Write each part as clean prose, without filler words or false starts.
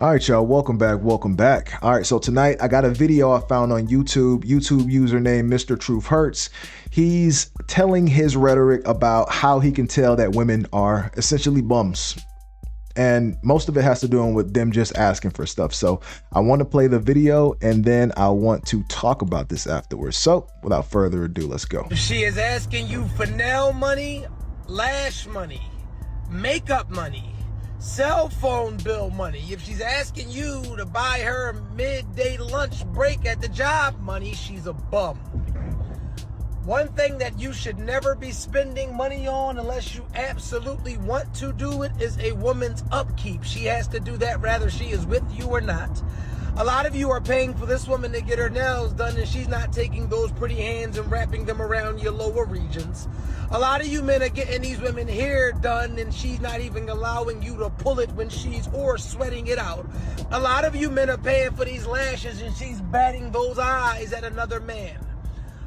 All right, y'all, welcome back. Welcome back. All right, so tonight I got a video I found on YouTube username Mr. Truth Hurts. He's telling his rhetoric about how he can tell that women are essentially bums. And most of it has to do with them just asking for stuff. So I want to play the video and then I want to talk about this afterwards. So without further ado, let's go. She is asking you for nail money, lash money, makeup money, cell phone bill money. If she's asking you to buy her midday lunch break at the job money, she's a bum. One thing that you should never be spending money on unless you absolutely want to do it is a woman's upkeep. She has to do that whether she is with you or not. A lot of you are paying for this woman to get her nails done and she's not taking those pretty hands and wrapping them around your lower regions. A lot of you men are getting these women hair done and she's not even allowing you to pull it when she's or sweating it out. A lot of you men are paying for these lashes and she's batting those eyes at another man.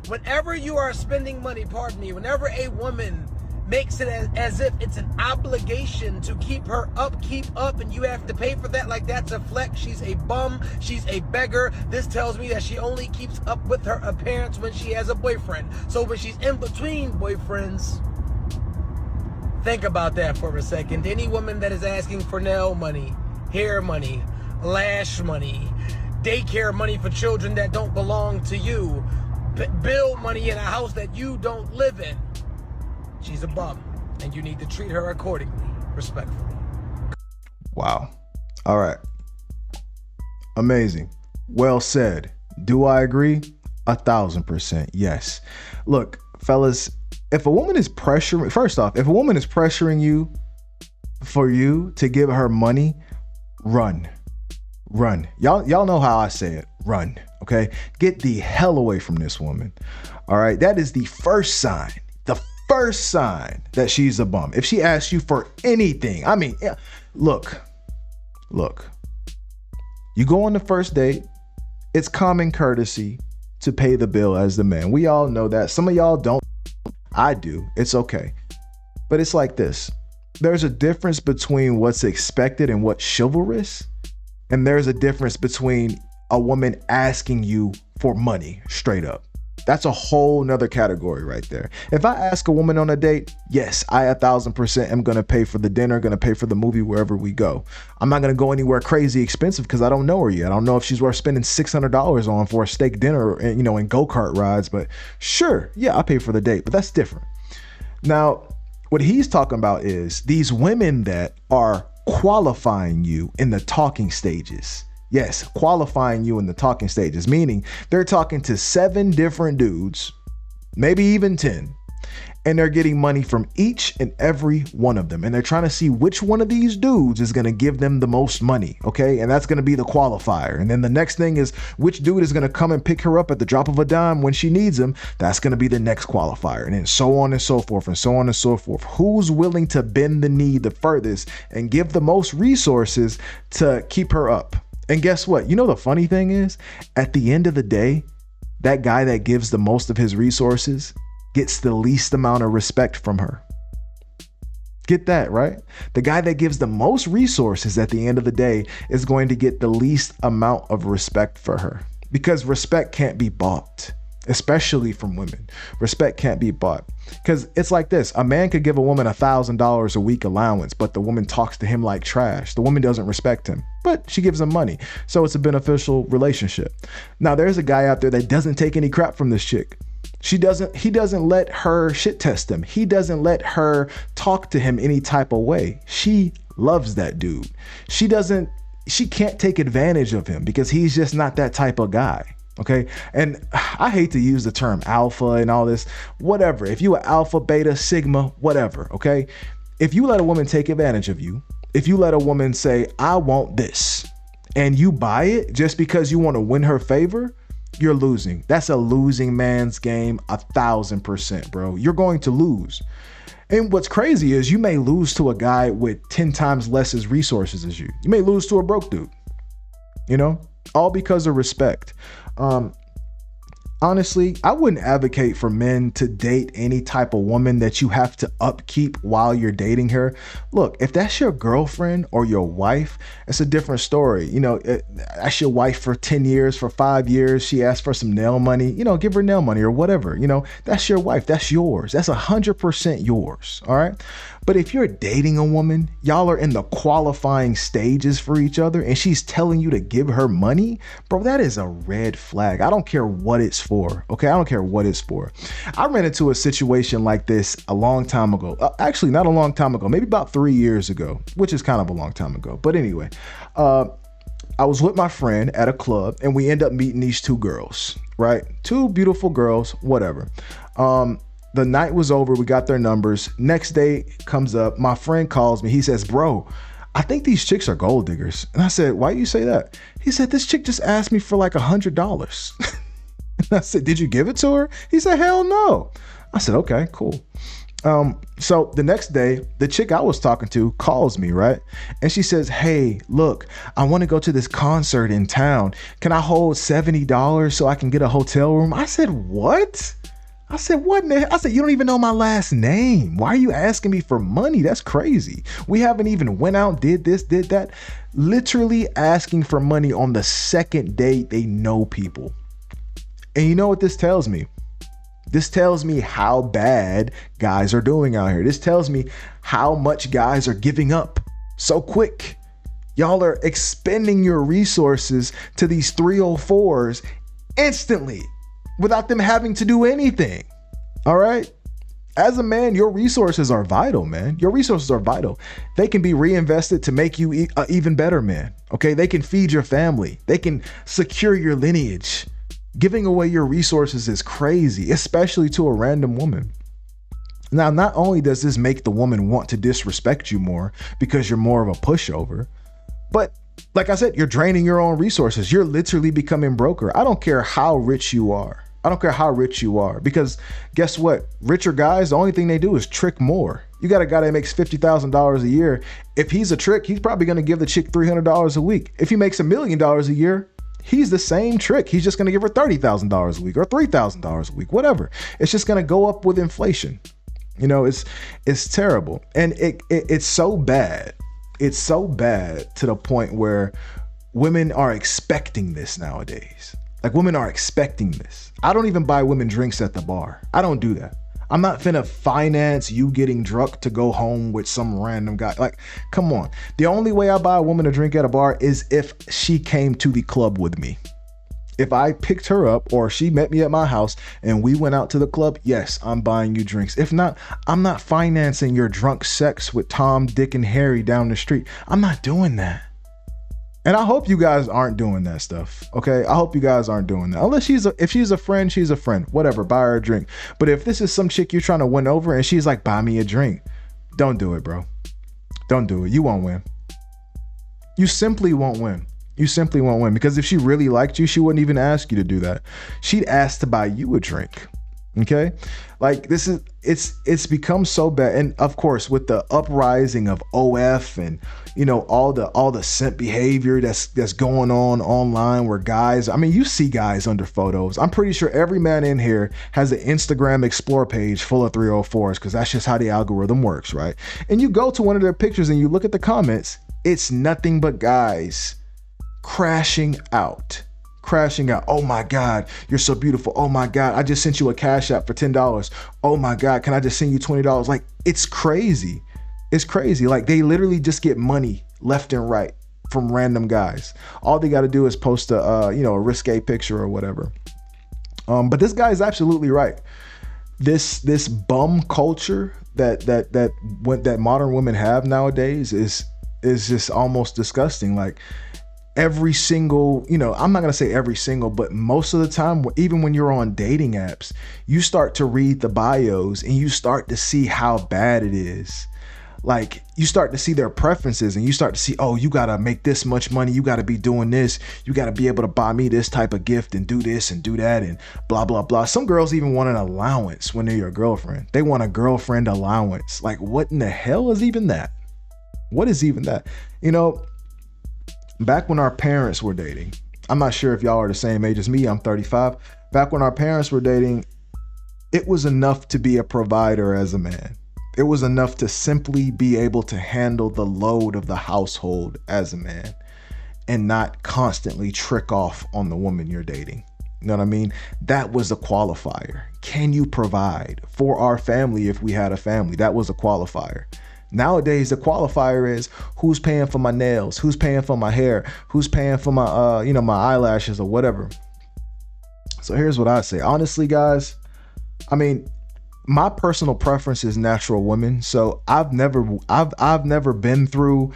Whenever you are spending money, whenever a woman makes it as if it's an obligation to keep her upkeep up and you have to pay for that like that's a flex, she's a bum, she's a beggar. This tells me that she only keeps up with her appearance when she has a boyfriend. So when she's in between boyfriends, think about that for a second. Any woman that is asking for nail money, hair money, lash money, daycare money for children that don't belong to you, bill money in a house that you don't live in, she's a bum, and you need to treat her accordingly, respectfully. Wow. All right. Amazing. Well said. Do I agree? 1,000% yes. Look, fellas, if a woman is pressuring, first off, if a woman is pressuring you for you to give her money, run. Y'all know how I say it. Run. Okay. Get the hell away from this woman. All right. That is the first sign. The first sign that she's a bum. If she asks you for anything, I mean, look, you go on the first date. It's common courtesy to pay the bill as the man. We all know that. Some of y'all don't. I do. It's okay. But it's like this. There's a difference between what's expected and what's chivalrous. And there's a difference between a woman asking you for money straight up. That's a whole nother category right there. If I ask a woman on a date, yes, I 1,000% am going to pay for the dinner, going to pay for the movie wherever we go. I'm not going to go anywhere crazy expensive because I don't know her yet. I don't know if she's worth spending $600 on for a steak dinner and, and go-kart rides. But sure, yeah, I pay for the date, but that's different. Now, what he's talking about is these women that are qualifying you in the talking stages. Yes, qualifying you in the talking stages, meaning they're talking to 7 different dudes, maybe even 10, and they're getting money from each and every one of them. And they're trying to see which one of these dudes is going to give them the most money. Okay. And that's going to be the qualifier. And then the next thing is which dude is going to come and pick her up at the drop of a dime when she needs him. That's going to be the next qualifier. And then so on and so forth and so on and so forth. Who's willing to bend the knee the furthest and give the most resources to keep her up? And guess what? The funny thing is, at the end of the day, that guy that gives the most of his resources gets the least amount of respect from her. Get that, right? The guy that gives the most resources at the end of the day is going to get the least amount of respect for her, because respect can't be bought, especially from women. Respect can't be bought, because it's like this. A man could give a woman $1,000 a week allowance, but the woman talks to him like trash. The woman doesn't respect him, but she gives him money. So it's a beneficial relationship. Now there's a guy out there that doesn't take any crap from this chick. He doesn't let her shit test him. He doesn't let her talk to him any type of way. She loves that dude. She can't take advantage of him because he's just not that type of guy. Okay. And I hate to use the term alpha and all this, whatever. If you are alpha, beta, sigma, whatever. Okay. If you let a woman take advantage of you, if you let a woman say, I want this, and you buy it just because you want to win her favor, you're losing. That's a losing man's game. 1,000%, bro. You're going to lose. And what's crazy is you may lose to a guy with 10 times less as resources as you. You may lose to a broke dude, all because of respect. honestly, I wouldn't advocate for men to date any type of woman that you have to upkeep while you're dating her. Look, if that's your girlfriend or your wife, it's a different story. That's your wife for 10 years, for 5 years. She asked for some nail money, give her nail money or whatever. That's your wife. That's yours. That's 100% yours. All right. But if you're dating a woman, y'all are in the qualifying stages for each other, and she's telling you to give her money, bro, that is a red flag. I don't care what it's for. Okay. I don't care what it's for. I ran into a situation like this a long time ago. Actually, not a long time ago, maybe about 3 years ago, which is kind of a long time ago. But anyway, I was with my friend at a club, and we end up meeting these two girls, right? Two beautiful girls, whatever. The night was over. We got their numbers. Next day comes up. My friend calls me. He says, bro, I think these chicks are gold diggers. And I said, why you say that? He said, this chick just asked me for like $100. And I said, did you give it to her? He said, hell no. I said, okay, cool. So the next day, the chick I was talking to calls me, right? And she says, hey, look, I want to go to this concert in town. Can I hold $70 so I can get a hotel room? I said, what? I said, what? I said, you don't even know my last name. Why are you asking me for money? That's crazy. We haven't even went out, did this, did that. Literally asking for money on the second date they know people. And you know what this tells me? This tells me how bad guys are doing out here. This tells me how much guys are giving up so quick. Y'all are expending your resources to these 304s instantly without them having to do anything. All right. As a man, your resources are vital, man. Your resources are vital. They can be reinvested to make you an even better man. Okay. They can feed your family. They can secure your lineage. Giving away your resources is crazy, especially to a random woman. Now, not only does this make the woman want to disrespect you more because you're more of a pushover, but like I said, you're draining your own resources. You're literally becoming broker. I don't care how rich you are. I don't care how rich you are, because guess what? Richer guys, the only thing they do is trick more. You got a guy that makes $50,000 a year. If he's a trick, he's probably going to give the chick $300 a week. If he makes $1 million a year, he's the same trick. He's just going to give her $30,000 a week or $3,000 a week, whatever. It's just going to go up with inflation. It's terrible. And it's so bad. It's so bad to the point where women are expecting this nowadays. Like, women are expecting this. I don't even buy women drinks at the bar. I don't do that. I'm not finna finance you getting drunk to go home with some random guy. Like, come on. The only way I buy a woman a drink at a bar is if she came to the club with me. If I picked her up or she met me at my house and we went out to the club, yes, I'm buying you drinks. If not, I'm not financing your drunk sex with Tom, Dick, and Harry down the street. I'm not doing that. And I hope you guys aren't doing that stuff. Okay. I hope you guys aren't doing that. Unless if she's a friend, she's a friend. Whatever. Buy her a drink. But if this is some chick you're trying to win over and she's like, buy me a drink, don't do it, bro. Don't do it. You won't win. You simply won't win. You simply won't win, because if she really liked you, she wouldn't even ask you to do that. She'd ask to buy you a drink. Okay. Like, it's become so bad. And of course, with the uprising of OF and, all the simp behavior that's going on online, where guys, I mean, you see guys under photos. I'm pretty sure every man in here has an Instagram Explore page full of 304s, because that's just how the algorithm works. Right. And you go to one of their pictures and you look at the comments, it's nothing but guys crashing out. Oh my God, you're so beautiful. Oh my God, I just sent you a cash app for $10. Oh my God, can I just send you $20? Like, it's crazy. It's crazy. Like, they literally just get money left and right from random guys. All they got to do is post a risque picture or whatever. But this guy is absolutely right. This bum culture that modern women have nowadays is just almost disgusting. Like, every single, I'm not going to say every single, but most of the time, even when you're on dating apps, you start to read the bios and you start to see how bad it is. Like, you start to see their preferences and you start to see, oh, you got to make this much money. You got to be doing this. You got to be able to buy me this type of gift and do this and do that and blah, blah, blah. Some girls even want an allowance when they're your girlfriend. They want a girlfriend allowance. Like, what in the hell is even that? What is even that? Back when our parents were dating, I'm not sure if y'all are the same age as me. I'm 35. Back when our parents were dating, it was enough to be a provider as a man. It was enough to simply be able to handle the load of the household as a man and not constantly trick off on the woman you're dating. You know what I mean? That was a qualifier. Can you provide for our family if we had a family? That was a qualifier. Nowadays, the qualifier is who's paying for my nails, who's paying for my hair, who's paying for my, my eyelashes or whatever. So here's what I say. Honestly, guys, I mean, my personal preference is natural women. So I've never been through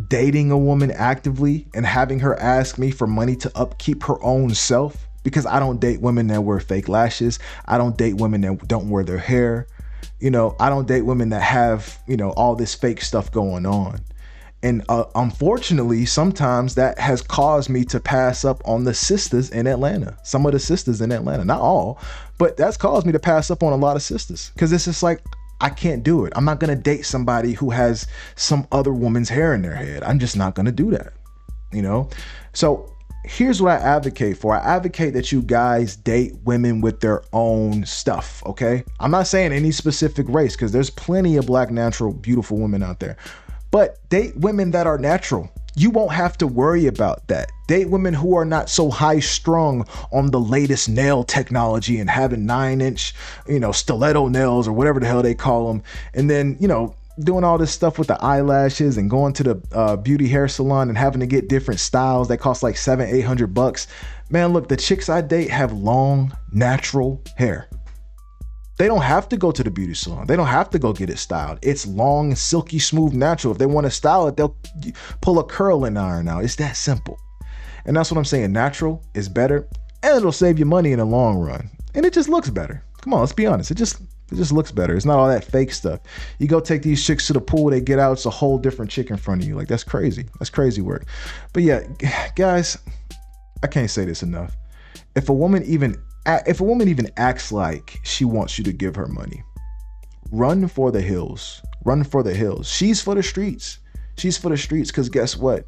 dating a woman actively and having her ask me for money to upkeep her own self, because I don't date women that wear fake lashes. I don't date women that don't wear their hair. I don't date women that have, all this fake stuff going on. And unfortunately, sometimes that has caused me to pass up on the sisters in Atlanta. Some of the sisters in Atlanta, not all, but that's caused me to pass up on a lot of sisters, because it's just like, I can't do it. I'm not going to date somebody who has some other woman's hair in their head. I'm just not going to do that, So here's what I advocate for. I advocate that you guys date women with their own stuff, okay? I'm not saying any specific race, because there's plenty of black, natural, beautiful women out there. But date women that are natural. You won't have to worry about that. Date women who are not so high strung on the latest nail technology and having 9-inch, stiletto nails or whatever the hell they call them. And then, doing all this stuff with the eyelashes and going to the beauty hair salon and having to get different styles that cost like $700-800. Man, look, the chicks I date have long, natural hair. They don't have to go to the beauty salon. They don't have to go get it styled. It's long, silky, smooth, natural. If they want to style it, they'll pull a curl and iron out. It's that simple. And that's what I'm saying. Natural is better, and it'll save you money in the long run. And it just looks better. Come on, let's be honest. It just looks better. It's not all that fake stuff. You go take these chicks to the pool, they get out, it's a whole different chick in front of you. Like, that's crazy. That's crazy work. But yeah, guys, I can't say this enough. If a woman even acts like she wants you to give her money, run for the hills. Run for the hills. She's for the streets. She's for the streets, because guess what?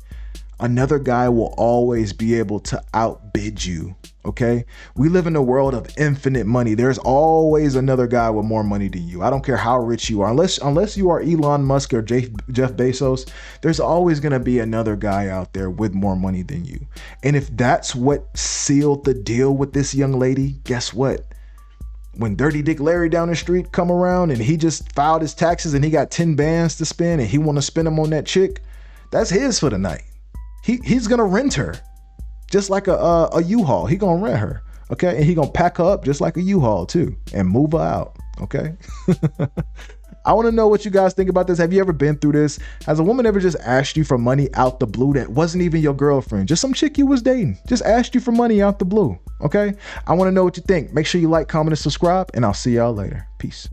Another guy will always be able to outbid you, okay? We live in a world of infinite money. There's always another guy with more money than you. I don't care how rich you are. Unless you are Elon Musk or Jeff Bezos, there's always going to be another guy out there with more money than you. And if that's what sealed the deal with this young lady, guess what? When Dirty Dick Larry down the street come around and he just filed his taxes and he got 10 bands to spend and he want to spend them on that chick, that's his for the night. He's gonna rent her, just like a U-Haul. He gonna rent her, okay? And he gonna pack her up just like a U-Haul too, and move her out, okay? I want to know what you guys think about this. Have you ever been through this? Has a woman ever just asked you for money out the blue that wasn't even your girlfriend? Just some chick you was dating. Just asked you for money out the blue, okay? I want to know what you think. Make sure you like, comment, and subscribe, and I'll see y'all later. Peace.